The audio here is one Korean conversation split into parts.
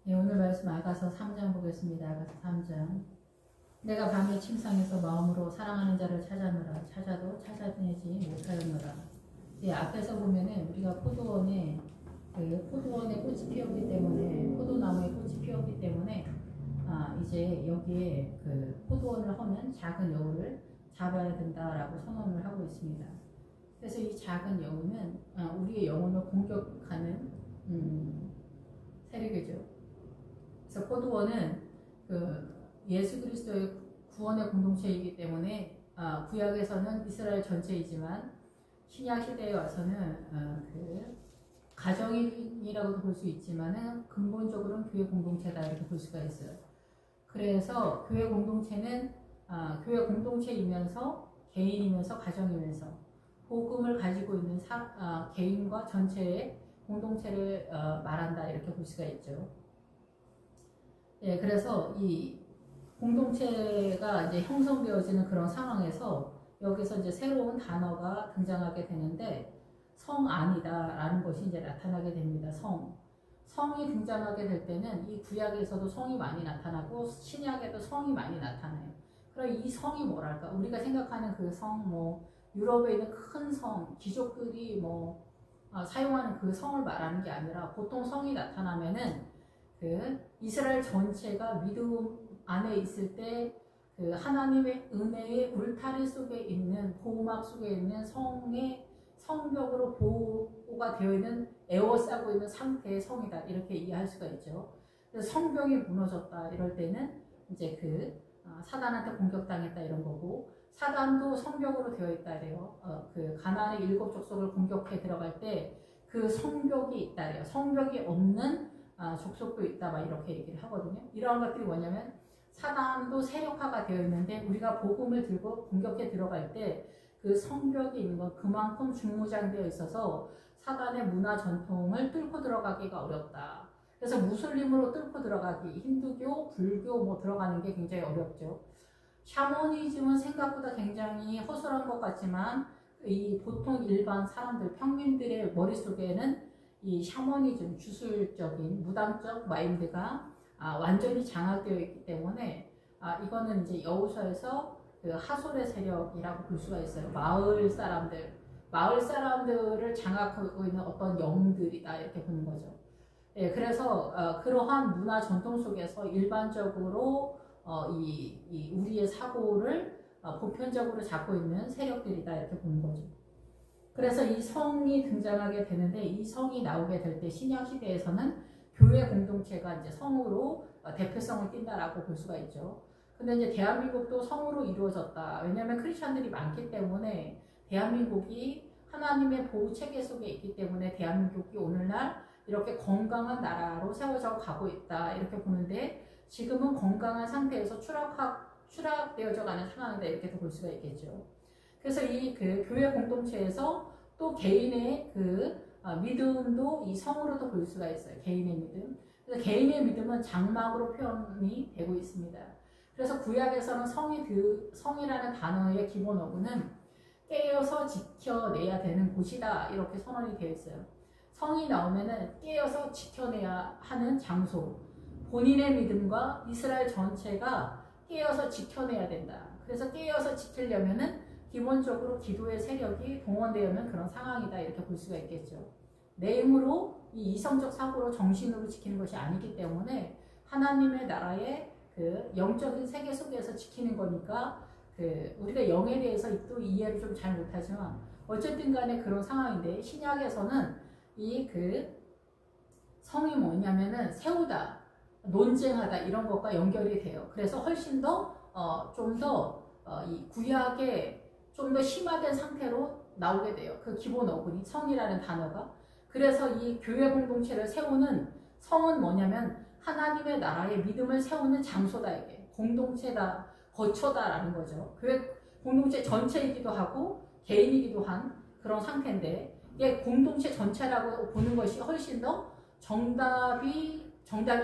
네, 오늘 말씀 아가서 3장 보겠습니다. 아가서 3장. 내가 밤에 침상에서 마음으로 사랑하는 자를 찾아노라. 찾아도 찾아내지 못하였노라. 네, 앞에서 보면은 우리가 포도원에 꽃이 피었기 때문에, 포도나무에 꽃이 피었기 때문에 이제 여기에 그 포도원을 허는 작은 여우를 잡아야 된다라고 선언을 하고 있습니다. 그래서 이 작은 여우는 우리의 영혼을 공격하는 세력이죠. 그래서 포도원은 예수 그리스도의 구원의 공동체이기 때문에 구약에서는 이스라엘 전체이지만 신약 시대에 와서는 가정이라고도 볼 수 있지만은 근본적으로는 교회 공동체다 이렇게 볼 수가 있어요. 그래서 교회 공동체는 교회 공동체이면서 개인이면서 가정이면서 복음을 가지고 있는 개인과 전체의 공동체를 말한다 이렇게 볼 수가 있죠. 예, 그래서 이 공동체가 이제 형성되어지는 그런 상황에서 여기서 이제 새로운 단어가 등장하게 되는데 성안이다라는 것이 이제 나타나게 됩니다. 성이 등장하게 될 때는 이 구약에서도 성이 많이 나타나고 신약에도 성이 많이 나타나요. 그럼 이 성이 뭐랄까? 우리가 생각하는 그 성, 유럽에 있는 큰 성, 귀족들이 사용하는 그 성을 말하는 게 아니라 보통 성이 나타나면은 이스라엘 전체가 믿음 안에 있을 때 하나님의 은혜의 울타리 속에 있는 보호막 속에 있는 성의 성벽으로 보호가 되어 있는 에워싸고 있는 상태의 성이다 이렇게 이해할 수가 있죠. 그래서 성벽이 무너졌다 이럴 때는 이제 사단한테 공격당했다 이런 거고 사단도 성벽으로 되어 있다 이래요. 가나안의 7 족속을 공격해 들어갈 때 그 성벽이 있다 이래요. 성벽이 없는 족속도 있다 막 이렇게 얘기를 하거든요. 이러한 것들이 뭐냐면 사단도 세력화가 되어 있는데 우리가 복음을 들고 공격해 들어갈 때 그 성벽이 있는 건 그만큼 중무장되어 있어서 사단의 문화 전통을 뚫고 들어가기가 어렵다. 그래서 무슬림으로 뚫고 들어가기, 힌두교, 불교 들어가는 게 굉장히 어렵죠. 샤머니즘은 생각보다 굉장히 허술한 것 같지만 이 보통 일반 사람들, 평민들의 머릿속에는 이 샤머니즘, 주술적인 무당적 마인드가 완전히 장악되어 있기 때문에 이거는 이제 여호수아에서 하솔의 세력이라고 볼 수가 있어요. 마을 사람들을 장악하고 있는 어떤 영들이다 이렇게 보는 거죠. 예, 그래서 그러한 문화 전통 속에서 일반적으로 우리의 사고를 보편적으로 잡고 있는 세력들이다 이렇게 보는 거죠. 그래서 이 성이 등장하게 되는데 이 성이 나오게 될 때 신약 시대에서는 교회 공동체가 이제 성으로 대표성을 띈다라고 볼 수가 있죠. 근데 이제 대한민국도 성으로 이루어졌다. 왜냐하면 크리스천들이 많기 때문에 대한민국이 하나님의 보호 체계 속에 있기 때문에 대한민국이 오늘날 이렇게 건강한 나라로 세워져 가고 있다 이렇게 보는데 지금은 건강한 상태에서 추락되어져 가는 상황이다 이렇게 볼 수가 있겠죠. 그래서 이 교회 공동체에서 또 개인의 믿음도 이 성으로도 볼 수가 있어요. 개인의 믿음. 그래서 개인의 믿음은 장막으로 표현이 되고 있습니다. 그래서 구약에서는 성이라는 단어의 기본 어구는 깨어서 지켜내야 되는 곳이다 이렇게 선언이 되어 있어요. 성이 나오면은 깨어서 지켜내야 하는 장소, 본인의 믿음과 이스라엘 전체가 깨어서 지켜내야 된다. 그래서 깨어서 지키려면은 기본적으로 기도의 세력이 동원되는 그런 상황이다 이렇게 볼 수가 있겠죠. 내 힘으로 이 이성적 사고로 정신으로 지키는 것이 아니기 때문에 하나님의 나라의 영적인 세계 속에서 지키는 거니까 우리가 영에 대해서 또 이해를 좀 잘 못하지만 어쨌든 간에 그런 상황인데 신약에서는 이 성이 뭐냐면은 세우다, 논쟁하다 이런 것과 연결이 돼요. 그래서 훨씬 더 좀 더 이 구약에 좀 더 심화된 상태로 나오게 돼요. 그 기본 어근이 성이라는 단어가. 그래서 이 교회 공동체를 세우는 성은 뭐냐면 하나님의 나라의 믿음을 세우는 장소다 이게. 공동체다, 거처다라는 거죠. 교회 공동체 전체이기도 하고 개인이기도 한 그런 상태인데 이게 공동체 전체라고 보는 것이 훨씬 더 정답일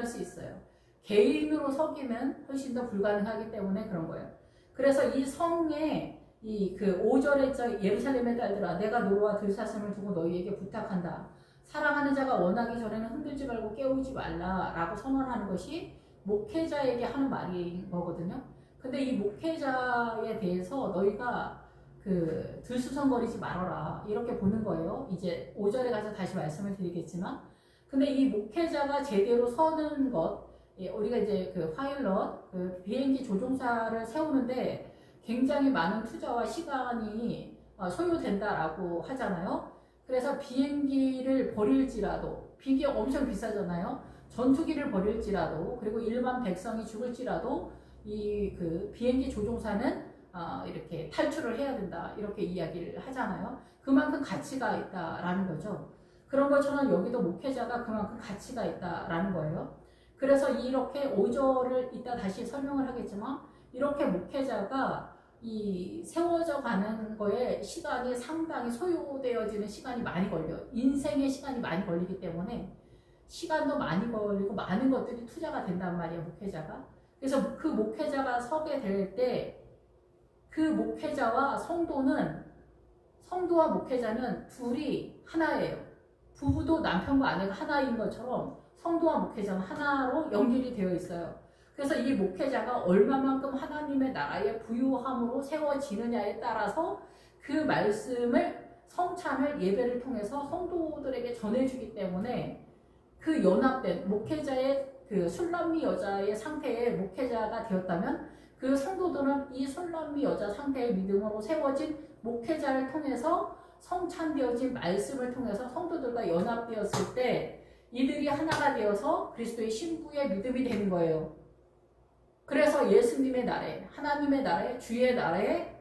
수 있어요. 개인으로 서기는 훨씬 더 불가능하기 때문에 그런 거예요. 그래서 이 성에 5절에 예루살렘의 딸들아 내가 노루와 들사슴을 두고 너희에게 부탁한다. 사랑하는 자가 원하기 전에는 흔들지 말고 깨우지 말라라고 선언하는 것이 목회자에게 하는 말인 거거든요. 근데 이 목회자에 대해서 너희가 들쑤성거리지 말아라 이렇게 보는 거예요. 이제 5절에 가서 다시 말씀을 드리겠지만, 근데 이 목회자가 제대로 서는 것, 우리가 이제 파일럿, 비행기 조종사를 세우는데 굉장히 많은 투자와 시간이 소요된다라고 하잖아요. 그래서 비행기를 버릴지라도, 비행기 엄청 비싸잖아요. 전투기를 버릴지라도, 그리고 일반 백성이 죽을지라도 이 비행기 조종사는 이렇게 탈출을 해야 된다 이렇게 이야기를 하잖아요. 그만큼 가치가 있다라는 거죠. 그런 것처럼 여기도 목회자가 그만큼 가치가 있다라는 거예요. 그래서 이렇게 5절을 이따 다시 설명을 하겠지만, 이렇게 목회자가 이 세워져 가는 거에 시간이 상당히 소요되어지는 시간이 많이 걸려요. 인생의 시간이 많이 걸리기 때문에 시간도 많이 걸리고 많은 것들이 투자가 된단 말이에요, 목회자가. 그래서 그 목회자가 서게 될 때 그 목회자와 성도와 목회자는 둘이 하나예요. 부부도 남편과 아내가 하나인 것처럼 성도와 목회자는 하나로 연결이 되어 있어요. 그래서 이 목회자가 얼마만큼 하나님의 나라의 부유함으로 세워지느냐에 따라서 그 말씀을, 성찬을, 예배를 통해서 성도들에게 전해주기 때문에 그 연합된 목회자의 술람미 여자의 상태에 목회자가 되었다면, 그 성도들은 이 술람미 여자 상태의 믿음으로 세워진 목회자를 통해서 성찬되어진 말씀을 통해서 성도들과 연합되었을 때 이들이 하나가 되어서 그리스도의 신부의 믿음이 되는 거예요. 그래서 예수님의 나라에, 하나님의 나라에, 주의 나라에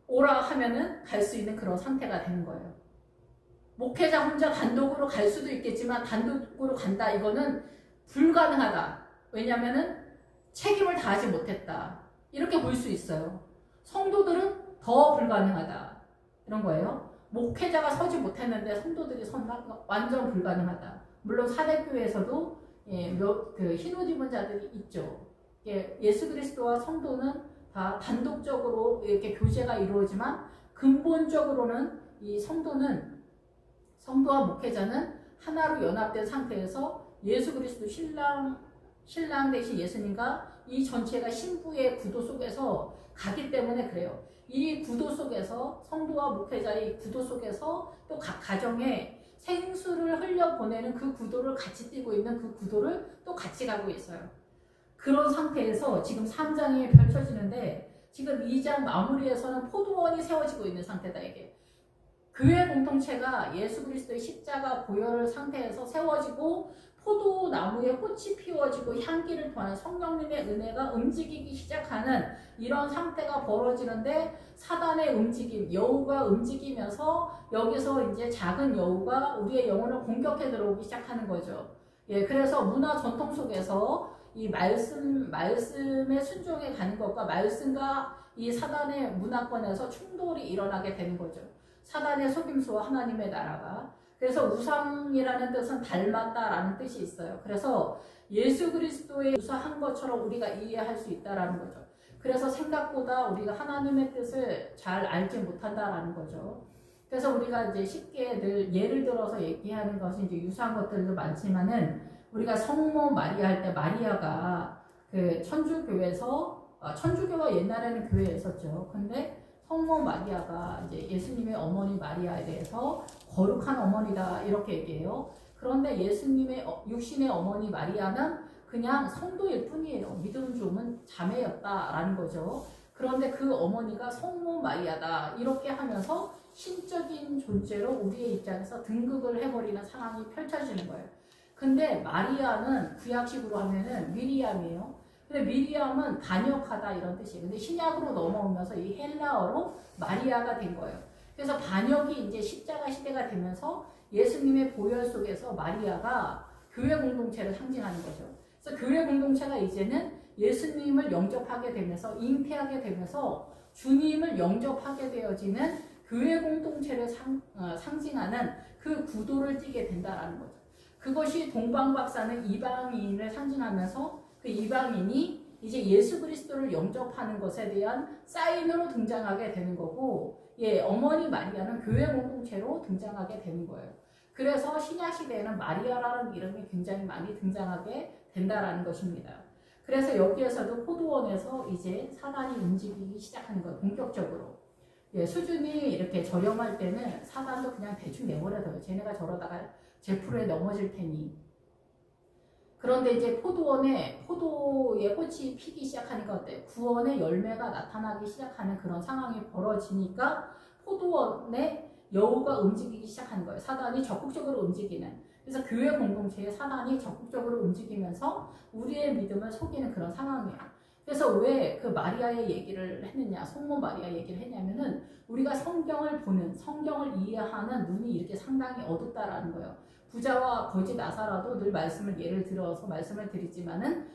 오라 하면은 갈 수 있는 그런 상태가 되는 거예요. 목회자 혼자 단독으로 갈 수도 있겠지만 단독으로 간다 이거는 불가능하다. 왜냐면은 책임을 다하지 못했다. 이렇게 볼 수 있어요. 성도들은 더 불가능하다. 이런 거예요. 목회자가 서지 못했는데 성도들이 선다? 완전 불가능하다. 물론 사대교회에서도 흰옷 입은 자들이 있죠. 예수 그리스도와 성도는 다 단독적으로 이렇게 교제가 이루어지만 근본적으로는 이 성도와 목회자는 하나로 연합된 상태에서 예수 그리스도 신랑 대신 예수님과 이 전체가 신부의 구도 속에서 가기 때문에 그래요. 이 구도 속에서, 성도와 목회자의 구도 속에서 또 각 가정에 생수를 흘려보내는 그 구도를 같이 띄고 있는 그 구도를 또 같이 가고 있어요. 그런 상태에서 지금 3장이 펼쳐지는데, 지금 2장 마무리에서는 포도원이 세워지고 있는 상태다 이게. 교회 공동체가 예수 그리스도의 십자가 보혈 상태에서 세워지고 포도나무에 꽃이 피워지고 향기를 더하는 성령님의 은혜가 움직이기 시작하는 이런 상태가 벌어지는데, 사단의 움직임, 여우가 움직이면서 여기서 이제 작은 여우가 우리의 영혼을 공격해 들어오기 시작하는 거죠. 그래서 문화 전통 속에서 이 말씀에 순종해 가는 것과 말씀과 이 사단의 문화권에서 충돌이 일어나게 되는 거죠. 사단의 속임수와 하나님의 나라가. 그래서 우상이라는 뜻은 닮았다라는 뜻이 있어요. 그래서 예수 그리스도의 유사한 것처럼 우리가 이해할 수 있다라는 거죠. 그래서 생각보다 우리가 하나님의 뜻을 잘 알지 못한다라는 거죠. 그래서 우리가 이제 쉽게 늘 예를 들어서 얘기하는 것이 이제 유사한 것들도 많지만은, 우리가 성모 마리아 할 때 마리아가 천주교가 옛날에는 교회에 있었죠. 근데 성모 마리아가 이제 예수님의 어머니 마리아에 대해서 거룩한 어머니다 이렇게 얘기해요. 그런데 예수님의 육신의 어머니 마리아는 그냥 성도일 뿐이에요. 믿음 주는 자매였다라는 거죠. 그런데 그 어머니가 성모 마리아다 이렇게 하면서 신적인 존재로 우리의 입장에서 등극을 해버리는 상황이 펼쳐지는 거예요. 근데 마리아는 구약식으로 하면은 미리암이에요. 근데 미리암은 반역하다 이런 뜻이에요. 근데 신약으로 넘어오면서 이 헬라어로 마리아가 된 거예요. 그래서 반역이 이제 십자가 시대가 되면서 예수님의 보혈 속에서 마리아가 교회 공동체를 상징하는 거죠. 그래서 교회 공동체가 이제는 예수님을 영접하게 되면서, 잉태하게 되면서 주님을 영접하게 되어지는 교회 공동체를 상징하는 그 구도를 띠게 된다라는 거죠. 그것이 동방박사는 이방인을 상징하면서 그 이방인이 이제 예수 그리스도를 영접하는 것에 대한 사인으로 등장하게 되는 거고, 어머니 마리아는 교회 공동체로 등장하게 되는 거예요. 그래서 신약 시대에는 마리아라는 이름이 굉장히 많이 등장하게 된다라는 것입니다. 그래서 여기에서도 포도원에서 이제 사단이 움직이기 시작하는 거예요. 본격적으로. 예, 수준이 이렇게 저렴할 때는 사단도 그냥 대충 내버려둬요. 쟤네가 저러다가 제 풀에 넘어질 테니. 그런데 이제 포도원에 포도의 꽃이 피기 시작하니까 어때요? 구원의 열매가 나타나기 시작하는 그런 상황이 벌어지니까 포도원에 여우가 움직이기 시작하는 거예요. 사단이 적극적으로 움직이는. 그래서 교회 공동체에 사단이 적극적으로 움직이면서 우리의 믿음을 속이는 그런 상황이에요. 그래서 왜 그 마리아의 얘기를 했느냐, 성모 마리아 얘기를 했냐면은 우리가 성경을 보는, 성경을 이해하는 눈이 이렇게 상당히 어둡다라는 거예요. 부자와 거지 나사라도 늘 말씀을 예를 들어서 말씀을 드리지만은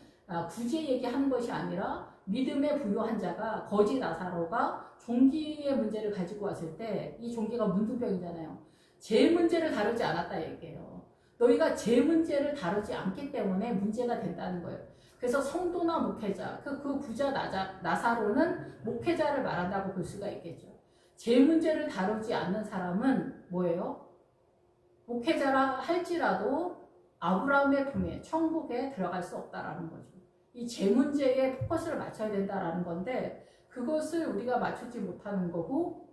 굳이 얘기하는 것이 아니라 믿음에 부유한 자가 거지 나사로가 종기의 문제를 가지고 왔을 때 이 종기가 문둥병이잖아요. 제 문제를 다루지 않았다 얘기해요. 너희가 제 문제를 다루지 않기 때문에 문제가 된다는 거예요. 그래서 성도나 목회자, 그 부자 나사로는 목회자를 말한다고 볼 수가 있겠죠. 제 문제를 다루지 않는 사람은 뭐예요? 목회자라 할지라도 아브라함의 품에 천국에 들어갈 수 없다라는 거죠. 이 제 문제에 포커스를 맞춰야 된다라는 건데 그것을 우리가 맞추지 못하는 거고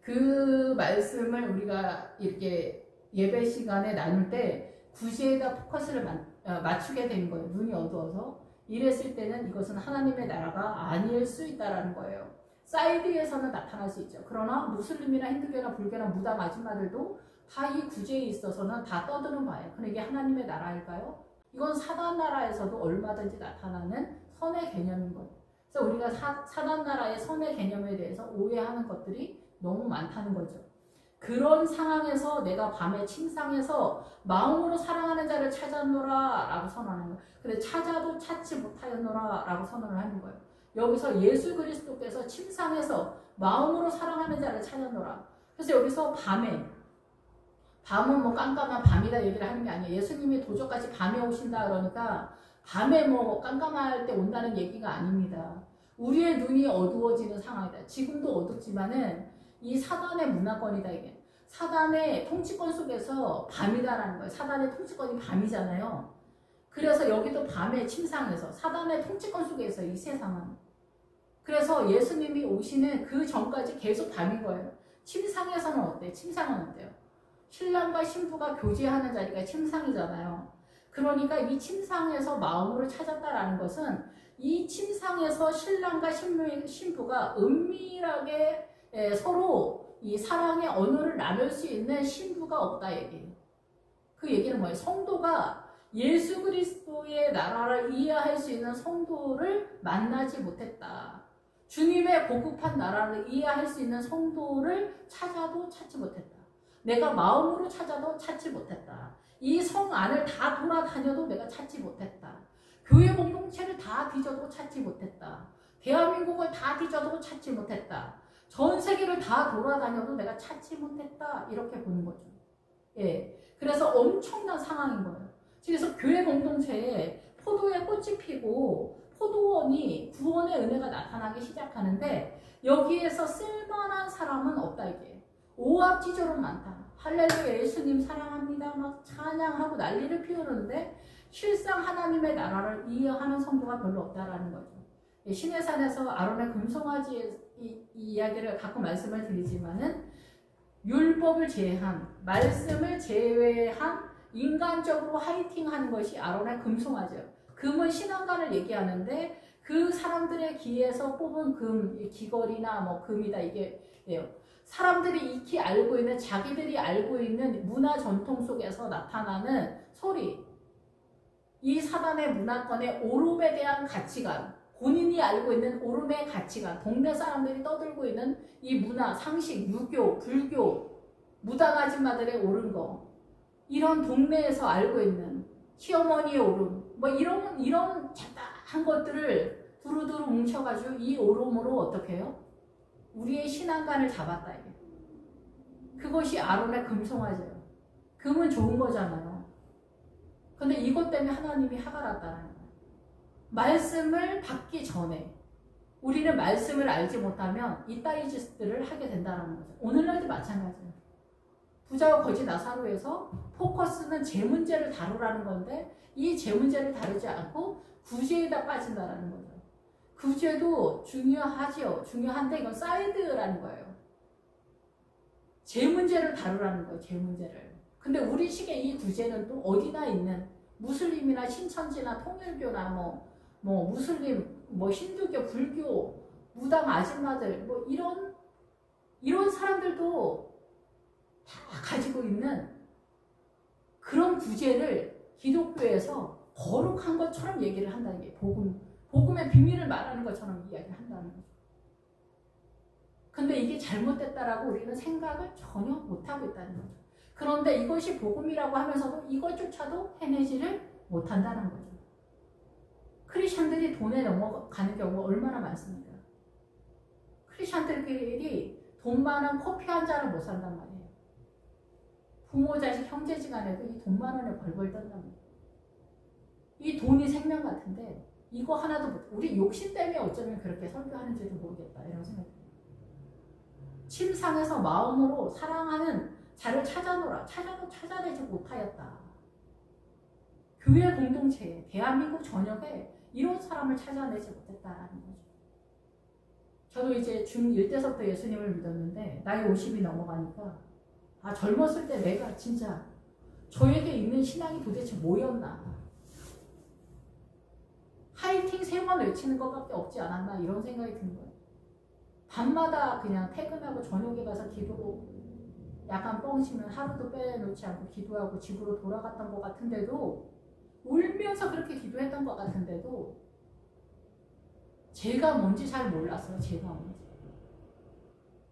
그 말씀을 우리가 이렇게 예배 시간에 나눌 때 구제에다 포커스를 맞추게 된 거예요. 눈이 어두워서. 이랬을 때는 이것은 하나님의 나라가 아닐 수 있다는 거예요. 사이드에서는 나타날 수 있죠. 그러나 무슬림이나 힌두교나 불교나 무당 아줌마들도 다 이 구제에 있어서는 다 떠드는 바예요. 그럼 이게 하나님의 나라일까요? 이건 사단 나라에서도 얼마든지 나타나는 선의 개념인 거예요. 그래서 우리가 사단 나라의 선의 개념에 대해서 오해하는 것들이 너무 많다는 거죠. 그런 상황에서 내가 밤에 침상에서 마음으로 사랑하는 자를 찾았노라 라고 선언하는 거예요. 근데 찾아도 찾지 못하였노라 라고 선언을 하는 거예요. 여기서 예수 그리스도께서 침상에서 마음으로 사랑하는 자를 찾았노라. 그래서 여기서 밤은 뭐 깜깜한 밤이다 얘기를 하는 게 아니에요. 예수님이 도적같이 밤에 오신다 그러니까 밤에 뭐 깜깜할 때 온다는 얘기가 아닙니다. 우리의 눈이 어두워지는 상황이다. 지금도 어둡지만은 이 사단의 문화권이다 이게. 사단의 통치권 속에서 밤이다라는 거예요. 사단의 통치권이 밤이잖아요. 그래서 여기도 밤에 침상에서 사단의 통치권 속에서 이 세상은. 그래서 예수님이 오시는 그 전까지 계속 밤인 거예요. 침상에서는 어때? 침상은 어때요? 신랑과 신부가 교제하는 자리가 침상이잖아요. 그러니까 이 침상에서 마음으로 찾았다라는 것은 이 침상에서 신랑과 신부가 은밀하게 서로 이 사랑의 언어를 나눌 수 있는 신부가 없다 얘기예요. 그 얘기는 뭐예요? 성도가 예수 그리스도의 나라를 이해할 수 있는 성도를 만나지 못했다. 주님의 고급한 나라를 이해할 수 있는 성도를 찾아도 찾지 못했다. 내가 마음으로 찾아도 찾지 못했다. 이 성 안을 다 돌아다녀도 내가 찾지 못했다. 교회 공동체를 다 뒤져도 찾지 못했다. 대한민국을 다 뒤져도 찾지 못했다. 전 세계를 다 돌아다녀도 내가 찾지 못했다. 이렇게 보는 거죠. 예. 그래서 엄청난 상황인 거예요. 그래서 교회 공동체에 포도의 꽃이 피고 포도원이 구원의 은혜가 나타나기 시작하는데 여기에서 쓸만한 사람은 없다 이게. 오합지졸은 많다. 할렐루야 예수님 사랑합니다. 막 찬양하고 난리를 피우는데 실상 하나님의 나라를 이해하는 성도가 별로 없다라는 거죠. 신의 산에서 아론의 금송아지의 이 이야기를 가끔 말씀을 드리지만은 율법을 제외한 말씀을 제외한 인간적으로 화이팅하는 것이 아론의 금송아지예요. 금은 신앙관을 얘기하는데 그 사람들의 귀에서 뽑은 금, 귀걸이나 뭐 금이다 이게 예요. 사람들이 익히 알고 있는 자기들이 알고 있는 문화 전통 속에서 나타나는 소리, 이 사단의 문화권의 오름에 대한 가치관, 본인이 알고 있는 오름의 가치관, 동네 사람들이 떠들고 있는 이 문화, 상식, 유교, 불교, 무당 아줌마들의 옳은 거, 이런 동네에서 알고 있는 시어머니의 오름, 뭐 이런 잡다한 것들을 두루두루 뭉쳐가지고 이 오름으로 어떻게 해요? 우리의 신앙관을 잡았다 이게. 그것이 아론의 금송아지예요. 금은 좋은 거잖아요. 근데 이것 때문에 하나님이 화가 났다는 거예요. 말씀을 받기 전에 우리는 말씀을 알지 못하면 이따위 짓들을 하게 된다는 거죠. 오늘날도 마찬가지예요. 부자와 거지 나사로에서 포커스는 제 문제를 다루라는 건데 이 제 문제를 다루지 않고 구제에다 빠진다라는 거죠. 구제도 중요하죠. 중요한데 이건 사이드라는 거예요. 제 문제를 다루라는 거예요. 제 문제를. 근데 우리 식의 이 구제는 또 어디나 있는 무슬림이나 신천지나 통일교나 뭐 무슬림, 뭐 힌두교, 불교, 무당 아줌마들 뭐 이런 사람들도 다 가지고 있는 그런 구제를 기독교에서 거룩한 것처럼 얘기를 한다는 게 복음의 비밀을 말하는 것처럼 이야기를 한다는 거죠. 근데 이게 잘못됐다라고 우리는 생각을 전혀 못하고 있다는 거죠. 그런데 이것이 복음이라고 하면서도 이것조차도 해내지를 못한다는 거죠. 크리스찬들이 돈에 넘어가는 경우가 얼마나 많습니까? 크리스찬들끼리 돈 많은 커피 한 잔을 못 산단 말이에요. 부모, 자식, 형제지간에도 이 돈 만 원에 벌벌 떤단 말이에요. 이 돈이 생명 같은데 이거 하나도 못, 우리 욕심 때문에 어쩌면 그렇게 설교하는지도 모르겠다 이런 생각이 들어요. 침상에서 마음으로 사랑하는 자를 찾아노라. 찾아도 찾아내지 못하였다. 교회 공동체에 대한민국 전역에 이런 사람을 찾아내지 못했다라는 거죠. 저도 이제 중1 때서부터 예수님을 믿었는데 나이 50이 넘어가니까 젊었을 때 내가 진짜 저에게 있는 신앙이 도대체 뭐였나. 하이팅 3번 외치는 것밖에 없지 않았나 이런 생각이 든 거예요. 밤마다 그냥 퇴근하고 저녁에 가서 기도로 약간 뻥치면 하루도 빼놓지 않고 기도하고 집으로 돌아갔던 것 같은데도 울면서 그렇게 기도했던 것 같은데도 제가 뭔지 잘 몰랐어요.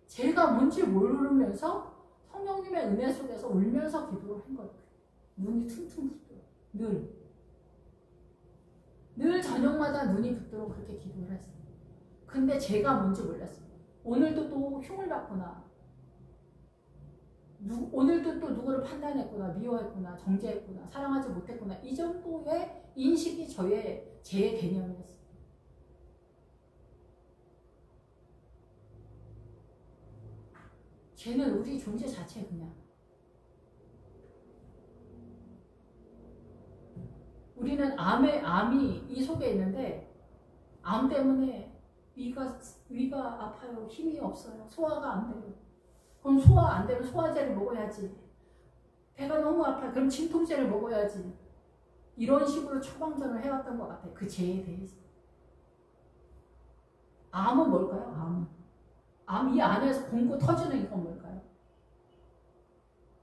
제가 뭔지 모르면서 성령님의 은혜 속에서 울면서 기도를 한 거예요. 눈이 퉁퉁 붓도록 늘 저녁마다 눈이 붓도록 그렇게 기도를 했어요. 근데 제가 뭔지 몰랐어요. 오늘도 또 흉을 봤구나. 오늘도 또 누구를 판단했구나, 미워했구나, 정죄했구나, 사랑하지 못했구나. 이 정도의 인식이 제 개념이었어요. 쟤는 우리 존재 자체 그냥. 우리는 암이 이 속에 있는데 암 때문에 위가 아파요. 힘이 없어요. 소화가 안 돼요. 그럼 소화 안 되면 소화제를 먹어야지. 배가 너무 아파요. 그럼 진통제를 먹어야지. 이런 식으로 처방전을 해왔던 것 같아요. 그 죄에 대해서. 암은 뭘까요? 암 이 안에서 공고 터지는 이건 뭘까요?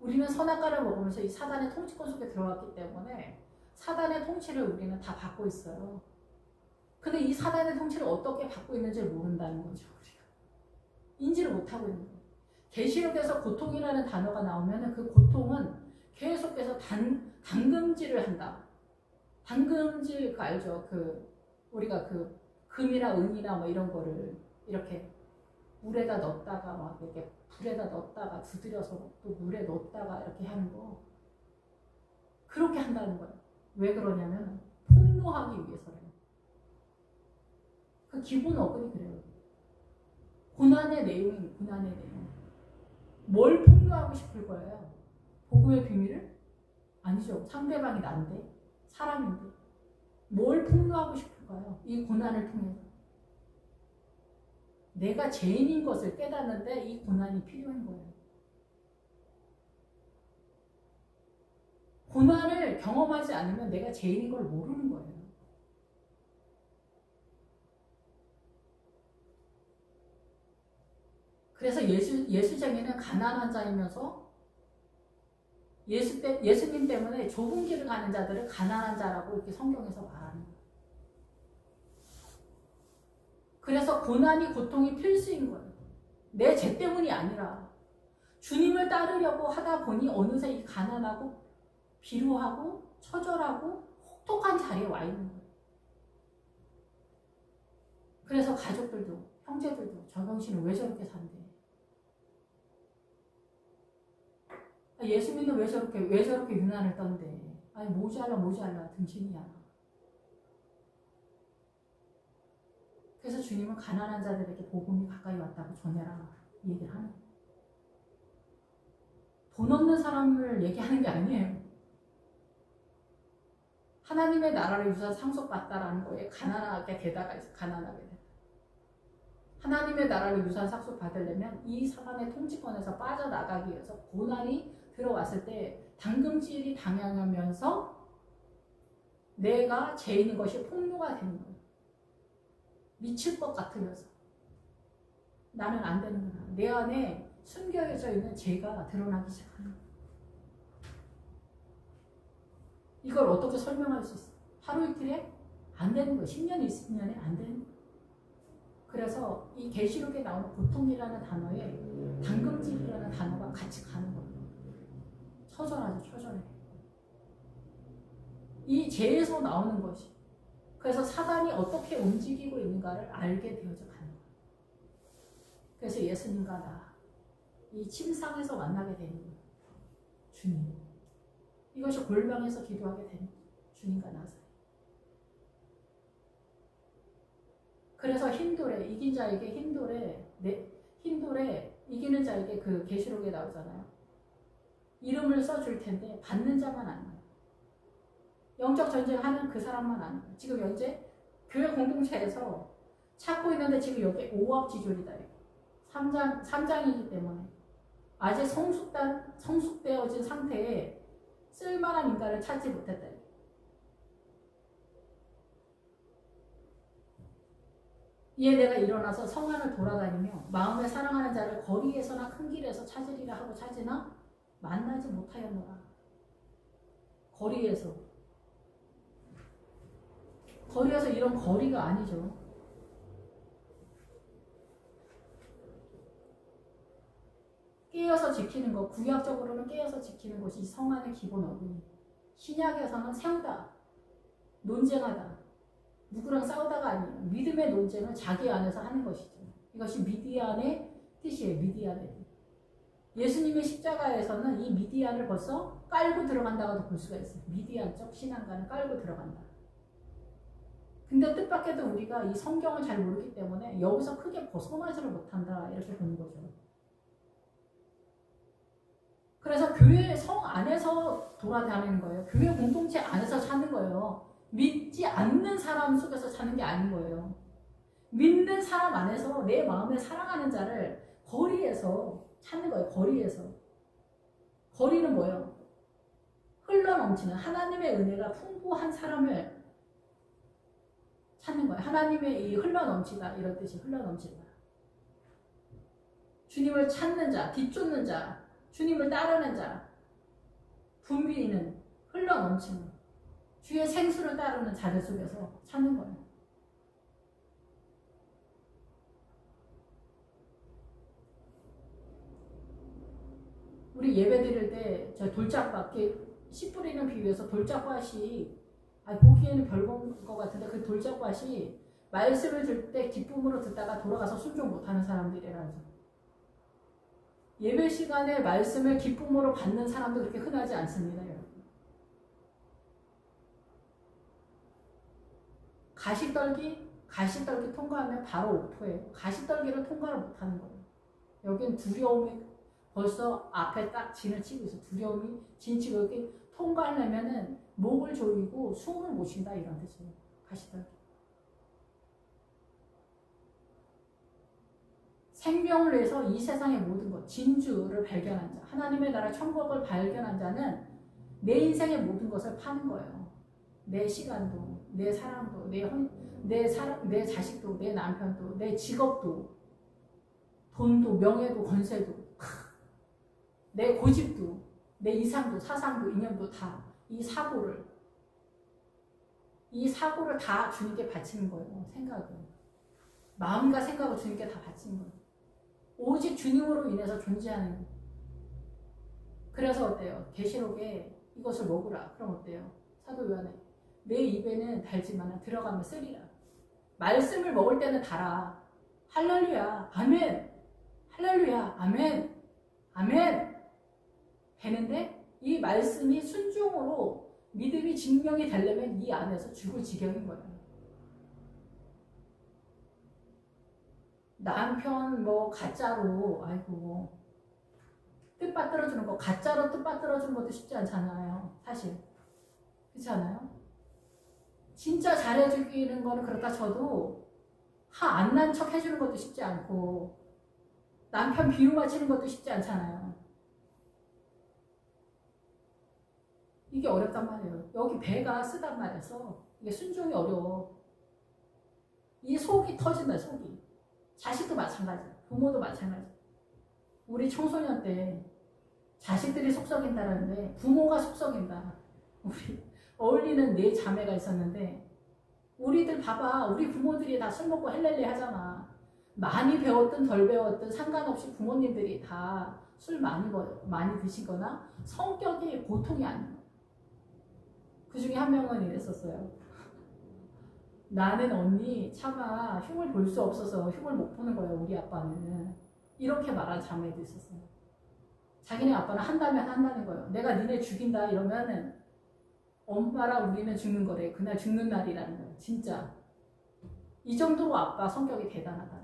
우리는 선악과를 먹으면서 이 사단의 통치권 속에 들어왔기 때문에 사단의 통치를 우리는 다 받고 있어요. 근데 이 사단의 통치를 어떻게 받고 있는지를 모른다는 거죠. 우리가. 인지를 못하고 있는 거예요. 계시록에서 고통이라는 단어가 나오면 그 고통은 계속해서 담금질을 한다. 담금질 그 알죠? 우리가 금이나 은이나 뭐 이런 거를 이렇게 물에다 넣었다가 막 이렇게 불에다 넣었다가 두드려서 또 물에 넣었다가 이렇게 하는 거. 그렇게 한다는 거예요. 왜 그러냐면 폭로하기 위해서래요. 그 기본 어근이 그래요. 고난의 내용이 고난의 내용. 뭘 폭로하고 싶을 거예요? 복음의 비밀을? 아니죠. 상대방이 난데 사람인데 뭘 폭로하고 싶을까요? 이 고난을 통해서 내가 죄인인 것을 깨닫는데 이 고난이 필요한 거예요. 고난을 경험하지 않으면 내가 죄인인 걸 모르는 거예요. 그래서 예수쟁이는 가난한 자이면서 예수님 때문에 좁은 길을 가는 자들을 가난한 자라고 이렇게 성경에서 말하는 거예요. 그래서 고난이 고통이 필수인 거예요. 내 죄 때문이 아니라 주님을 따르려고 하다 보니 어느새 이 가난하고 비루하고 처절하고 혹독한 자리에 와 있는 거예요. 그래서 가족들도 형제들도 저 당신은 왜 저렇게 산대? 예수님은 왜 저렇게 유난을 떤대? 아니 모자라 등신이야. 그래서 주님은 가난한 자들에게 복음이 가까이 왔다고 전해라 이 얘기를 하는 거예요. 돈 없는 사람을 얘기하는 게 아니에요. 하나님의 나라를 유산 상속받다라는 거에 가난하게 되다가 있어요. 가난하게 되다. 하나님의 나라를 유산 상속받으려면 이 사단의 통치권에서 빠져나가기 위해서 고난이 들어왔을 때 당금질이 당하면서 내가 죄인인 것이 폭로가 되는 거예요. 미칠 것 같으면서 나는 안 되는구나. 내 안에 숨겨져 있는 죄가 드러나기 시작하는 거예요. 이걸 어떻게 설명할 수 있어요? 하루 이틀에 안 되는 거예요. 10년, 20년에 안 되는 거예요. 그래서 이 계시록에 나오는 고통이라는 단어에 당금질이라는 단어가 같이 가는 거예요. 처절하죠, 처절해. 이 죄에서 나오는 것이. 그래서 사단이 어떻게 움직이고 있는가를 알게 되어져 가는 거예요. 그래서 예수님과 나, 이 침상에서 만나게 되는 거예요. 주님. 이것이 골방에서 기도하게 되는 거예요. 주님과 나 사이. 그래서 흰돌에 이긴 자에게 흰돌에 이기는 자에게 그 계시록에 나오잖아요. 이름을 써줄 텐데 받는 자만 아니에요. 영적 전쟁하는 그 사람만 아니에요. 지금 현재 교회 공동체에서 찾고 있는데 지금 여기 오합지졸이다. 3장이기 때문에 아직 성숙되어진 상태에 쓸만한 인간을 찾지 못했다. 이에 내가 일어나서 성 안을 돌아다니며 마음에 사랑하는 자를 거리에서나 큰 길에서 찾으리라 하고 찾으나 만나지 못하였노라. 거리에서 이런 거리가 아니죠. 깨어서 지키는 것, 구약적으로는 깨어서 지키는 것이 성 안의 기본 어근이. 신약에서는 세우다, 논쟁하다, 누구랑 싸우다가 아니에요. 믿음의 논쟁은 자기 안에서 하는 것이죠. 이것이 미디안의 뜻이에요. 미디안의 뜻. 예수님의 십자가에서는 이 미디안을 벌써 깔고 들어간다고도 볼 수가 있어요. 미디안적 신앙과는 깔고 들어간다. 근데 뜻밖에도 우리가 이 성경을 잘 모르기 때문에 여기서 크게 벗어나지를 못한다. 이렇게 보는 거죠. 그래서 교회 성 안에서 돌아다니는 거예요. 교회 공동체 안에서 찾는 거예요. 믿지 않는 사람 속에서 찾는 게 아닌 거예요. 믿는 사람 안에서 내 마음에 사랑하는 자를 거리에서 찾는 거예요. 거리에서. 거리는 뭐예요? 흘러넘치는 하나님의 은혜가 풍부한 사람을 찾는 거예요. 하나님의 이 흘러넘치다 이런 뜻이 흘러넘치다. 주님을 찾는 자, 뒤쫓는 자, 주님을 따르는 자, 붐비는 흘러넘치는 주의 생수를 따르는 자들 속에서 찾는 거예요. 우리 예배 드릴 때 저 돌짝밭, 씨 뿌리는 비유에서 돌짝밭이 보기에는 별건 것 같은데 그 돌짝밭이 말씀을 들 때 기쁨으로 듣다가 돌아가서 순종 못하는 사람들이라죠. 예배 시간에 말씀을 기쁨으로 받는 사람도 그렇게 흔하지 않습니다. 여러분. 가시떨기 통과하면 바로 옥토예요. 가시떨기를 통과를 못하는 거예요. 여긴 두려움이 벌써 앞에 딱 진을 치고 있어. 두려움이 진치고 여기 통과하려면은 목을 조이고 숨을 못 쉰다 이런 뜻이에요. 가시떨기. 생명을 위해서 이 세상의 모든 것, 진주를 발견한 자, 하나님의 나라 천국을 발견한 자는 내 인생의 모든 것을 파는 거예요. 내 시간도, 내 사랑도, 내 자식도, 내 남편도, 내 직업도, 돈도, 명예도, 권세도, 내 고집도, 내 이상도, 사상도, 이념도 다 이 사고를 다 주님께 바치는 거예요. 생각을. 마음과 생각을 주님께 다 바치는 거예요. 오직 주님으로 인해서 존재하는 거예요. 그래서 어때요? 계시록에 이것을 먹으라. 그럼 어때요? 사도 요한에 내 입에는 달지만 들어가면 쓰리라. 말씀을 먹을 때는 달아. 할렐루야. 아멘. 할렐루야. 아멘. 아멘. 되는데 이 말씀이 순종으로 믿음이 증명이 되려면 이 안에서 죽을 지경인 거예요. 남편 가짜로 뜻받들어주는 거, 가짜로 뜻받들어주는 것도 쉽지 않잖아요. 사실. 그렇지 않아요? 진짜 잘해주기는 거는 그렇다 쳐도 화 안 난 척 해주는 것도 쉽지 않고 남편 비유 맞추는 것도 쉽지 않잖아요. 이게 어렵단 말이에요. 여기 배가 쓰단 말이어서 이게 순종이 어려워. 이 속이 터진다, 속이. 자식도 마찬가지, 부모도 마찬가지. 우리 청소년 때 자식들이 속썩인다라는데 부모가 속썩인다. 우리 어울리는 네 자매가 있었는데 우리들 봐봐, 우리 부모들이 다 술 먹고 헬렐레 하잖아. 많이 배웠든 덜 배웠든 상관없이 부모님들이 다 술 많이 드시거나 성격이 보통이 아니에요. 그 중에 한 명은 이랬었어요. 나는 언니 차마 흉을 볼 수 없어서 흉을 못 보는 거예요, 우리 아빠는. 이렇게 말한 자매도 있었어요. 자기네 아빠는 한다면 한다는 거예요. 내가 니네 죽인다 이러면은 엄마랑 우리는 죽는 거래. 그날 죽는 날이라는 거예요. 진짜. 이 정도로 아빠 성격이 대단하다.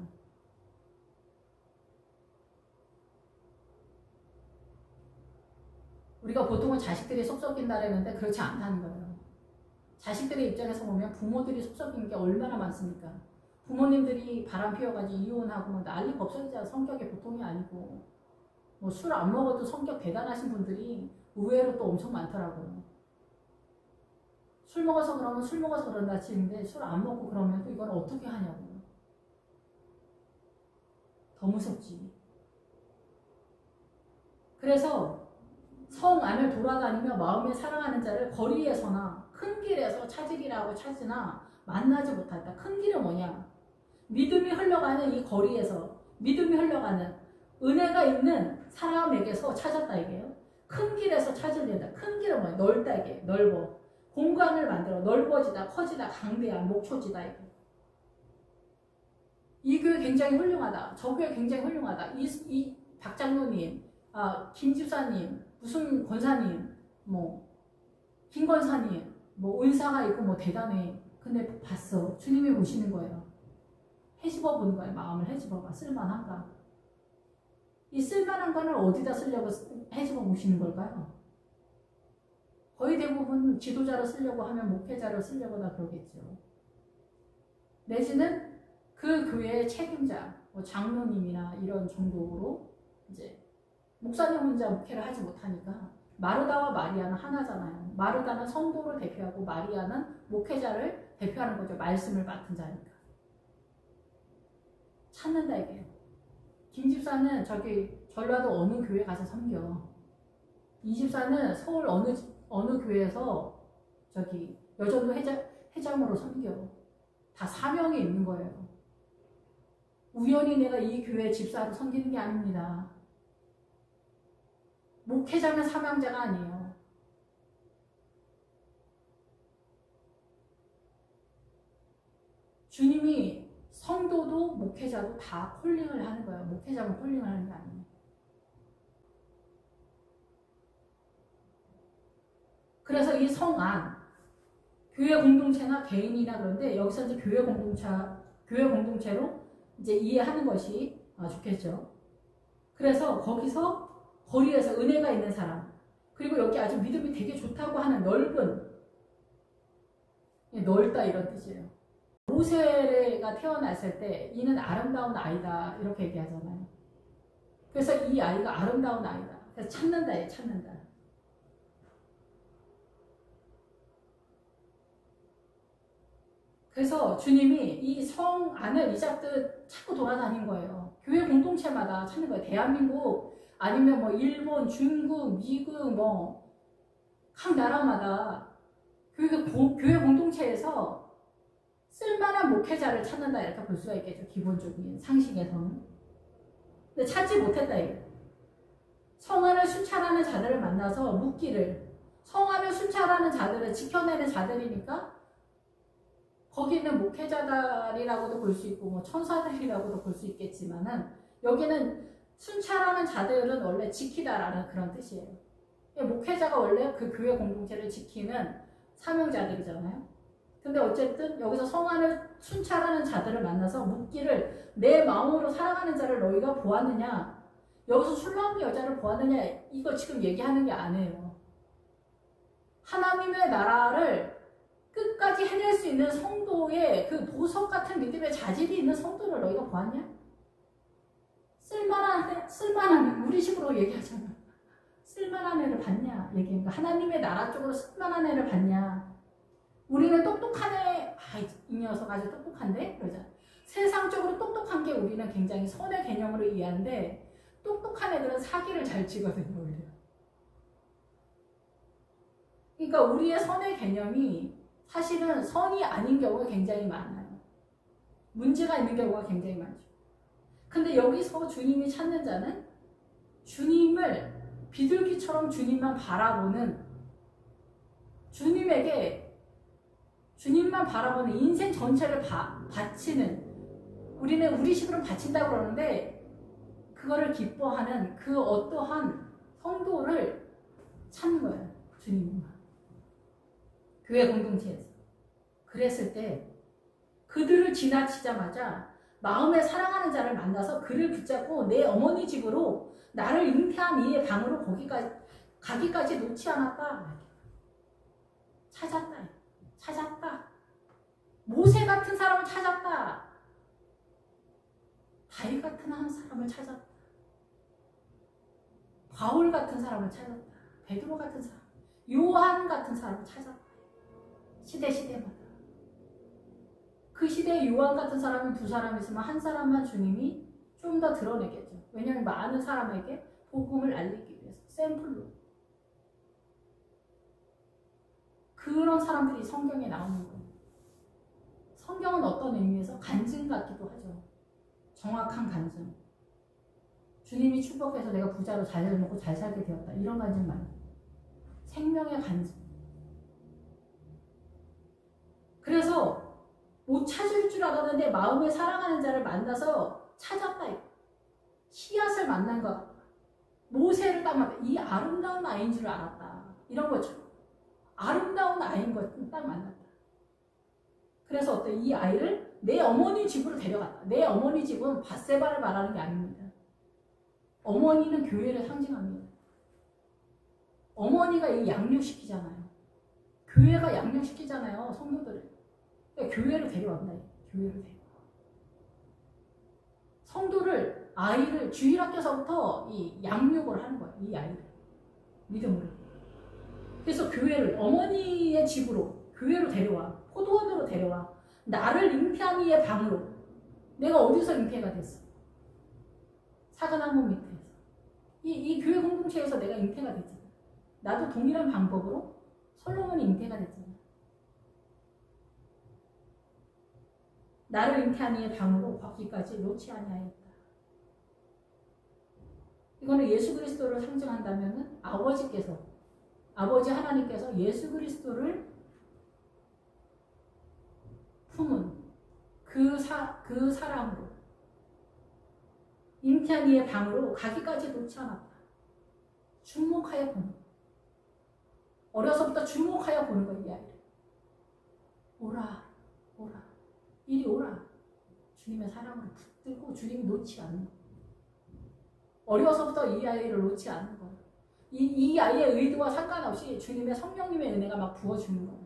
우리가 보통은 자식들이 속썩인다 그랬는데 그렇지 않다는 거예요. 자식들의 입장에서 보면 부모들이 속썩이는 게 얼마나 많습니까? 부모님들이 바람 피워가지고 이혼하고 뭐 난리 법석이잖아. 성격이 보통이 아니고 뭐 술 안 먹어도 성격 대단하신 분들이 의외로 또 엄청 많더라고요. 술 먹어서 그러면 술 먹어서 그런다 치는데 술 안 먹고 그러면 또 이건 어떻게 하냐고. 더 무섭지. 그래서 성 안을 돌아다니며 마음에 사랑하는 자를 거리에서나 큰 길에서 찾으리라고 찾으나 만나지 못한다. 큰 길은 뭐냐? 믿음이 흘러가는 이 거리에서 믿음이 흘러가는 은혜가 있는 사람에게서 찾았다 이게요. 큰 길에서 찾으려다. 큰 길은 뭐야? 넓다 이게. 넓어. 공간을 만들어. 넓어지다, 커지다, 강대한, 목초지다 이게. 이 교회 굉장히 훌륭하다. 저 교회 굉장히 훌륭하다. 이 박 장로님, 김 집사님, 무슨 권사님, 뭐 김 권사님, 뭐 은사가 있고 뭐 대단해. 근데 봤어. 주님이 보시는 거예요. 헤집어 보는 거예요. 마음을 헤집어봐. 쓸만한가? 이 쓸만한 거는 어디다 쓰려고 헤집어 보시는 걸까요? 거의 대부분 지도자로 쓰려고 하면 목회자로 쓰려거나 그러겠죠. 내지는 그 교회의 책임자, 뭐 장로님이나 이런 정도로 이제 목사님 혼자 목회를 하지 못하니까 마르다와 마리아는 하나잖아요. 마르다는 성도를 대표하고 마리아는 목회자를 대표하는 거죠. 말씀을 맡은 자니까. 찾는다 이게요. 김 집사는 저기 전라도 어느 교회 가서 섬겨. 이 집사는 서울 어느 교회에서 저기 여전도 회장으로 섬겨. 다 사명이 있는 거예요. 우연히 내가 이 교회 집사로 섬기는 게 아닙니다. 목회자는 사명자가 아니에요. 주님이 성도도 목회자도 다 콜링을 하는 거예요. 목회자만 콜링을 하는 게 아니에요. 그래서 이 성안, 교회 공동체나 개인이나 그런데 여기서 이제 교회 공동체로 이제 이해하는 것이 좋겠죠. 그래서 거기서 거리에서 은혜가 있는 사람, 그리고 여기 아주 믿음이 되게 좋다고 하는 넓다 이런 뜻이에요. 모세가 태어났을 때 이는 아름다운 아이다 이렇게 얘기하잖아요. 그래서 이 아이가 아름다운 아이다. 그래서 찾는다. 그래서 주님이 이 성 안을 이잡듯 찾고 돌아다닌 거예요. 교회 공동체마다 찾는 거예요. 대한민국 아니면 뭐 일본, 중국, 미국 뭐 각 나라마다 교회 공동체에서 쓸만한 목회자를 찾는다 이렇게 볼 수가 있겠죠. 기본적인 상식에서는. 근데 찾지 못했다 이거예요. 성안을 순찰하는 자들을 만나서 묻기를. 성안을 순찰하는 자들은 지켜내는 자들이니까 거기는 목회자들이라고도 볼 수 있고 뭐 천사들이라고도 볼 수 있겠지만은 여기는 순찰하는 자들은 원래 지키다라는 그런 뜻이에요. 목회자가 원래 그 교회 공동체를 지키는 사명자들이잖아요. 근데 어쨌든 여기서 성안을 순찰하는 자들을 만나서 묻기를 내 마음으로 사랑하는 자를 너희가 보았느냐? 여기서 술람이 여자를 보았느냐 이거 지금 얘기하는 게 아니에요. 하나님의 나라를 끝까지 해낼 수 있는 성도의 그 보석 같은 믿음의 자질이 있는 성도를 너희가 보았냐? 쓸만한 우리 식으로 얘기하잖아. 쓸만한 애를 봤냐 얘기하니까 하나님의 나라 쪽으로 쓸만한 애를 봤냐. 우리는 똑똑한 애, 이 녀석 아주 똑똑한데 그러잖아. 세상적으로 똑똑한 게 우리는 굉장히 선의 개념으로 이해하는데 똑똑한 애들은 사기를 잘 치거든요. 오히려. 그러니까 우리의 선의 개념이 사실은 선이 아닌 경우가 굉장히 많아요. 문제가 있는 경우가 굉장히 많죠. 근데 여기서 주님이 찾는 자는 주님을 비둘기처럼 주님만 바라보는 주님만 바라보는 인생 전체를 바치는 우리는 우리 식으로 바친다고 그러는데 그거를 기뻐하는 그 어떠한 성도를 찾는 거예요. 주님만. 교회 공동체에서. 그랬을 때 그들을 지나치자마자 마음에 사랑하는 자를 만나서 그를 붙잡고 내 어머니 집으로 나를 잉태한 이의 방으로 가기까지 놓지 않았다. 찾았다. 모세 같은 사람을 찾았다. 다윗 같은 한 사람을 찾았다. 바울 같은 사람을 찾았다. 베드로 같은 사람, 요한 같은 사람을 찾았다. 시대마다. 그 시대에 요한 같은 사람이 두 사람 있으면 한 사람만 주님이 좀 더 드러내겠죠. 왜냐하면 많은 사람에게 복음을 알리기 위해서 샘플로. 그런 사람들이 성경에 나오는 거예요. 성경은 어떤 의미에서 간증 같기도 하죠. 정확한 간증. 주님이 축복해서 내가 부자로 잘 먹고 잘 살게 되었다. 이런 간증 말고 생명의 간증. 그래서 못 찾을 줄 알았는데 마음에 사랑하는 자를 만나서 찾았다. 씨앗을 만난 것 같다. 모세를 딱 만났다. 이 아름다운 아이인 줄 알았다. 이런 거죠. 아름다운 아이인 걸 딱 만났다. 그래서 어때? 이 아이를 내 어머니 집으로 데려갔다. 내 어머니 집은 밧세바를 말하는 게 아닙니다. 어머니는 교회를 상징합니다. 어머니가 이 양육시키잖아요. 교회가 양육시키잖아요. 성도들을. 그러니까 교회를 데려왔다. 교회를 데려와. 성도를 아이를 주일학교서부터 이 양육을 하는 거예요. 이 아이를 믿음으로. 그래서 교회를 어머니의 집으로 교회로 데려와. 포도원으로 데려와. 나를 잉태한 이의 방으로. 내가 어디서 잉태가 됐어? 사과나무 밑에서. 이 교회 공동체에서 내가 잉태가 됐잖아. 나도 동일한 방법으로 솔로몬이 잉태가 됐잖아. 나를 잉태한 이의 방으로 걷기까지 놓지 아니하였다. 이거는 예수 그리스도를 상징한다면 아버지 하나님께서 예수 그리스도를 품은 그 사람으로 잉태한 이의 방으로 가기까지 놓지 않았다. 주목하여 보는 거야. 어려서부터 주목하여 보는 거야. 이 아이를. 오라. 이리 오라. 주님의 사랑으로 붙들고 주님이 놓지 않는 거야. 어려서부터 이 아이를 놓지 않는 거야. 이 아이의 의도와 상관없이 주님의 성령님의 은혜가 막 부어주는 거야.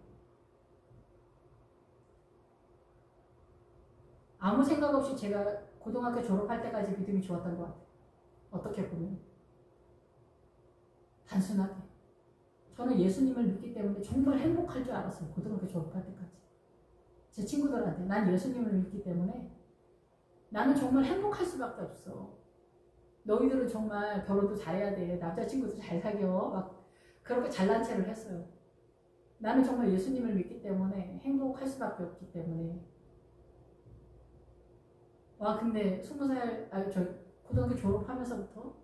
아무 생각 없이 제가 고등학교 졸업할 때까지 믿음이 좋았던 것 같아요. 어떻게 보면. 단순하게. 저는 예수님을 믿기 때문에 정말 행복할 줄 알았어요. 고등학교 졸업할 때까지. 제 친구들한테 난 예수님을 믿기 때문에 나는 정말 행복할 수밖에 없어. 너희들은 정말 결혼도 잘해야 돼. 남자친구도 잘 사겨. 막 그렇게 잘난 체를 했어요. 나는 정말 예수님을 믿기 때문에 행복할 수밖에 없기 때문에. 와, 근데 20살, 고등학교 졸업하면서부터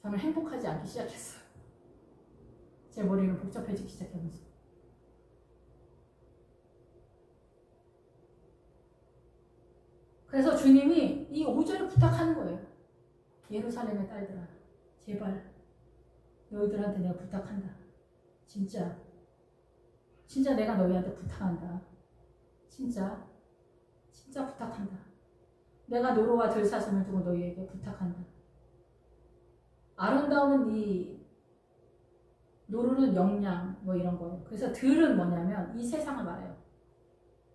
저는 행복하지 않기 시작했어요. 제 머리는 복잡해지기 시작하면서. 그래서 주님이 이 5절을 부탁하는 거예요. 예루살렘의 딸들아, 제발 너희들한테 내가 부탁한다. 진짜 내가 너희한테 부탁한다. 진짜 부탁한다. 내가 노루와 들사슴을 두고 너희에게 부탁한다. 아름다운 이 노루는 영양 뭐 이런 거예요. 그래서 들은 뭐냐면 이 세상을 말해요.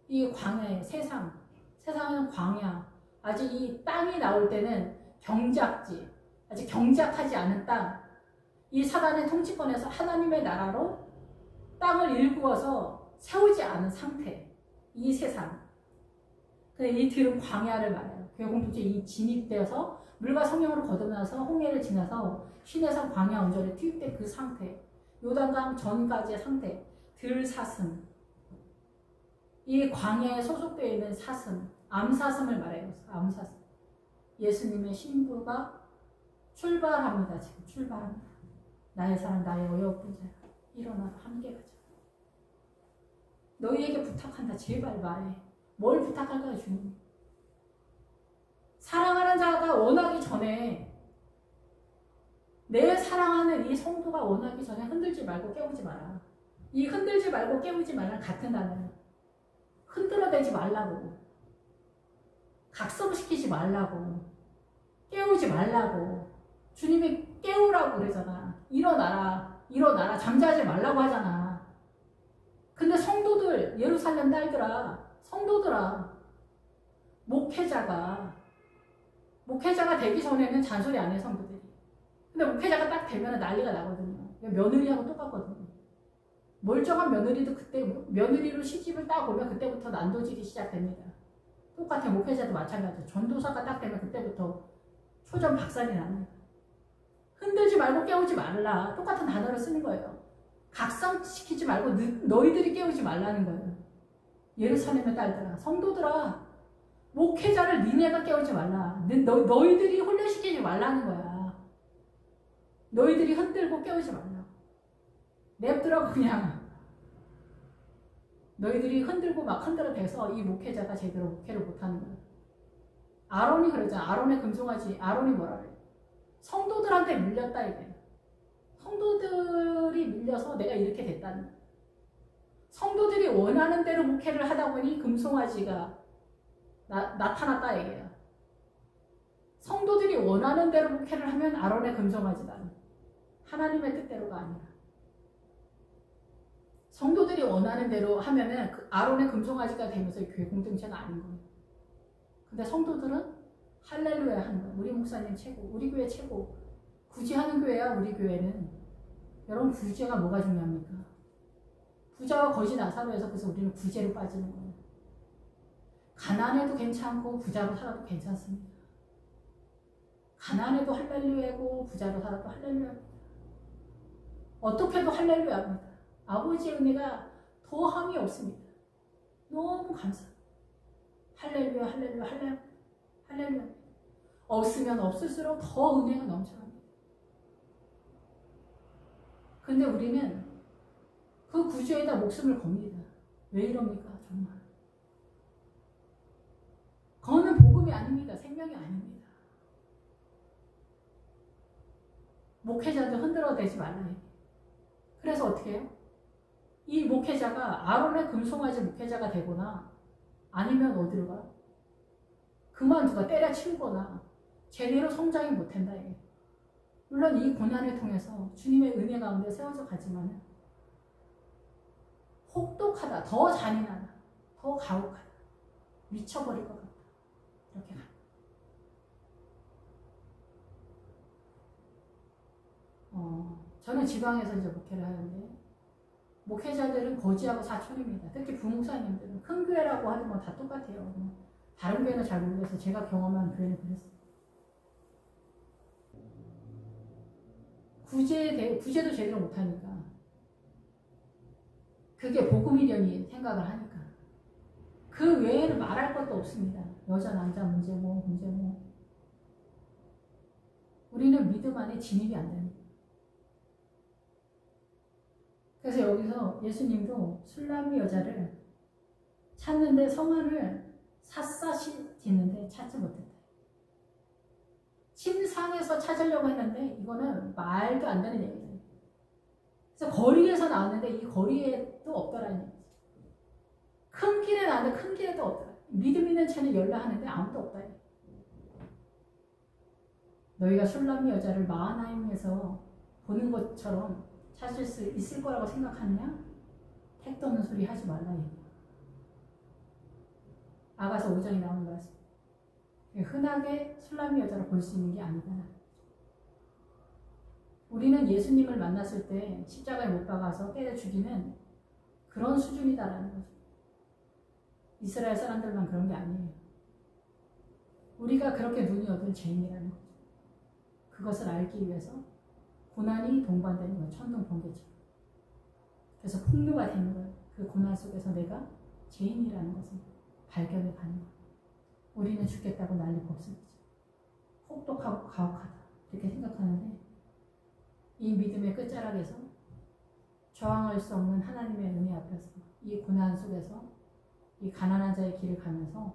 이 광야의 세상은 광야. 아직 이 땅이 나올 때는 경작지, 아직 경작하지 않은 땅. 이 사단의 통치권에서 하나님의 나라로 땅을 일구어서 세우지 않은 상태. 이 세상. 근데 이 들은 광야를 말해요. 교회 공동체 이 진입되어서 물과 성령으로 거듭나서 홍해를 지나서 시내산 광야 언저리에 투입된 그 상태. 요단강 전까지의 상태. 들사슴. 이 광야에 소속되어 있는 사슴. 암사슴을 말해요. 암사슴. 예수님의 신부가 출발합니다. 지금 출발합니다. 나의 사랑, 나의 어여쁜 자야. 일어나라. 함께 가자. 너희에게 부탁한다. 제발 말해. 뭘 부탁할까요, 주님? 사랑하는 자가 원하기 전에, 내 사랑하는 이 성도가 원하기 전에 흔들지 말고 깨우지 마라. 이 흔들지 말고 깨우지 말라 같은 단어예요. 흔들어대지 말라고. 각성시키지 말라고. 깨우지 말라고. 주님이 깨우라고 그러잖아. 일어나라. 일어나라. 잠자지 말라고 하잖아. 근데 성도들, 예루살렘 딸들아, 성도들아, 목회자가 되기 전에는 잔소리 안 해, 성도들이. 근데 목회자가 딱 되면 난리가 나거든요. 며느리하고 똑같거든요. 멀쩡한 며느리도 그때, 며느리로 시집을 딱 오면 그때부터 난도질이 시작됩니다. 똑같아요. 목회자도 마찬가지죠. 전도사가 딱 되면 그때부터 초전 박살이 납니다. 흔들지 말고 깨우지 말라. 똑같은 단어를 쓰는 거예요. 각성시키지 말고 너희들이 깨우지 말라는 거예요. 예루살렘의 딸들아, 성도들아, 목회자를 니네가 깨우지 말라. 너희들이 훈련시키지 말라는 거야. 너희들이 흔들고 깨우지 말라. 냅두라고 그냥. 너희들이 흔들고 막 흔들어대서 이 목회자가 제대로 목회를 못하는 거야. 아론이 그러잖아. 아론의 금송아지. 아론이 뭐라 그래? 성도들한테 밀렸다 이게. 성도들이 밀려서 내가 이렇게 됐다는 거야. 성도들이 원하는 대로 목회를 하다 보니 금송아지가 나타났다 얘기예요. 성도들이 원하는 대로 목회를 하면 아론의 금송아지다. 하나님의 뜻대로가 아니라. 성도들이 원하는 대로 하면은 그 아론의 금송아지가 되면서 교회 공동체가 아닌 거예요. 근데 성도들은 할렐루야 하는 거예요. 우리 목사님 최고, 우리 교회 최고. 구제하는 교회야, 우리 교회는. 여러분, 구제가 뭐가 중요합니까? 부자와 거지 나사로에서 그래서 우리는 구제로 빠지는 거예요. 가난해도 괜찮고 부자로 살아도 괜찮습니다. 가난해도 할렐루야고 부자로 살아도 할렐루야입니다. 어떻게도 할렐루야입니다. 아버지의 은혜가 더함이 없습니다. 너무 감사합니다. 할렐루야, 할렐루야, 할렐루야, 할렐루야. 없으면 없을수록 더 은혜가 넘쳐납니다. 근데 우리는 그 구주에다 목숨을 겁니다. 왜 이럽니까? 정말. 그거는 복음이 아닙니다. 생명이 아닙니다. 목회자도 흔들어대지 말라. 그래서 어떻게 해요? 이 목회자가 아론의 금송아지 목회자가 되거나 아니면 어디로 가? 그만두가 때려치우거나 제대로 성장이 못한다. 물론 이 고난을 통해서 주님의 은혜 가운데 세워져 가지만 혹독하다, 더 잔인하다, 더 가혹하다, 미쳐버릴 것 같다. 이렇게 갑니다. 저는 지방에서 이제 목회를 하는데 목회자들은 거지하고 사촌입니다. 특히 부목사님들은 큰 교회라고 하는 건 다 똑같아요. 다른 교회는 잘 모르겠어요. 제가 경험한 교회는 그랬어요. 구제도 제대로 못하니까 그게 복음이려니 생각을 하니까 그 외에는 말할 것도 없습니다. 여자 남자 문제 뭐 우리는 믿음 안에 진입이 안 됩니다. 그래서 여기서 예수님도 술람이 여자를 찾는데 성안을 샅샅이 짓는데 찾지 못했다. 침상에서 찾으려고 했는데 이거는 말도 안 되는 얘기예요. 그래서 거리에서 나왔는데 이 거리에도 없더라는 얘기죠. 큰 길에 나왔는데 큰 길에도 없더라. 믿음 있는 채는 연락하는데 아무도 없다. 너희가 슐람의 여자를 마하나임에서 보는 것처럼 찾을 수 있을 거라고 생각하느냐? 택도 없는 소리 하지 말라 얘기야. 아가서 5장에 나오는 말씀. 흔하게 슐람의 여자를 볼 수 있는 게 아니다. 우리는 예수님을 만났을 때 십자가에 못 박아서 때려 죽이는 그런 수준이다라는 거죠. 이스라엘 사람들만 그런 게 아니에요. 우리가 그렇게 눈이 어두운 죄인이라는 거죠. 그것을 알기 위해서 고난이 동반되는 거예요. 천둥번개처럼. 그래서 폭류가 되는 거예요. 그 고난 속에서 내가 죄인이라는 것을 발견해 가는 거예요. 우리는 죽겠다고 난리 법석이죠. 혹독하고 가혹하다. 이렇게 생각하는데 이 믿음의 끝자락에서 저항할 수 없는 하나님의 은혜 앞에서 이 고난 속에서 이 가난한 자의 길을 가면서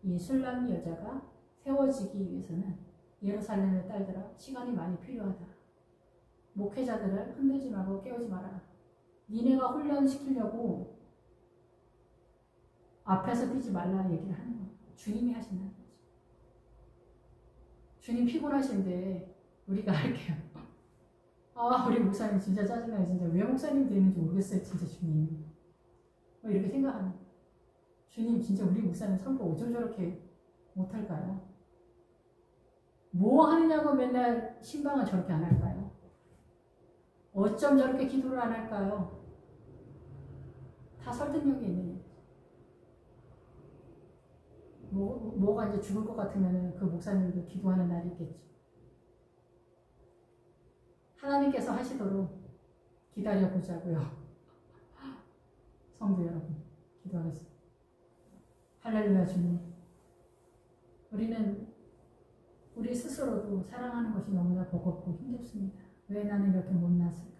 이 슐람의 여자가 세워지기 위해서는 예루살렘의 딸들아 시간이 많이 필요하다. 목회자들을 흔들지 말고 깨우지 마라. 니네가 훈련시키려고 앞에서 뛰지 말라 얘기를 하는 거예요. 주님이 하신다는 거죠. 주님 피곤하신데 우리가 할게요. 아 우리 목사님 진짜 짜증나요. 진짜 왜 목사님 되는지 모르겠어요. 진짜 주님. 이렇게 생각하는 거예요. 주님 진짜 우리 목사님 성격 어쩜 저렇게 못할까요? 뭐 하느냐고 맨날 신방은 저렇게 안 할까요? 어쩜 저렇게 기도를 안 할까요? 다 설득력이 있는 거죠. 뭐가 이제 죽을 것 같으면 그 목사님도 기도하는 날이 있겠죠. 하나님께서 하시도록 기다려보자고요. 성도 여러분, 기도하겠습니다. 할렐루야 주님. 우리는 우리 스스로도 사랑하는 것이 너무나 버겁고 힘겹습니다. 왜 나는 이렇게 못났을까?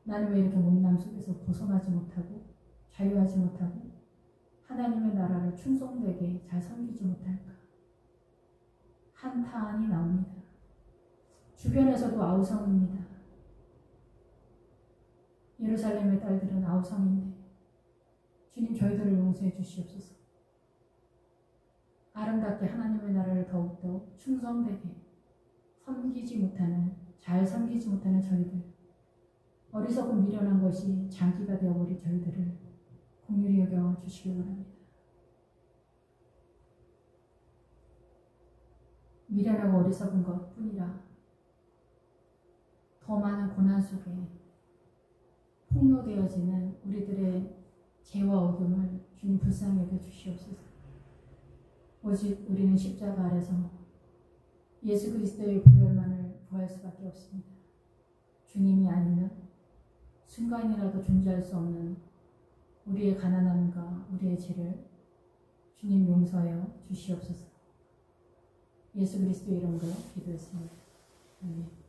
나는 왜 이렇게 못남 속에서 벗어나지 못하고 자유하지 못하고 하나님의 나라를 충성되게 잘 섬기지 못할까? 한탄이 나옵니다. 주변에서도 아우성입니다. 예루살렘의 딸들은 아우성인데 주님 저희들을 용서해 주시옵소서. 아름답게 하나님의 나라를 더욱더 충성되게 섬기지 못하는, 잘 섬기지 못하는 저희들, 어리석고 미련한 것이 장기가 되어버린 저희들을 긍휼히 여겨 주시기 바랍니다. 미련하고 어리석은 것 뿐이라 더 많은 고난 속에 폭로되어지는 우리들의 죄와 어둠을 주님 불쌍히 여겨 주시옵소서. 오직 우리는 십자가 아래서 예수 그리스도의 보혈만을 구할 수밖에 없습니다. 주님이 아니면 순간이라도 존재할 수 없는 우리의 가난함과 우리의 죄를 주님 용서하여 주시옵소서. 예수 그리스도의 이름으로 기도했습니다. 아멘.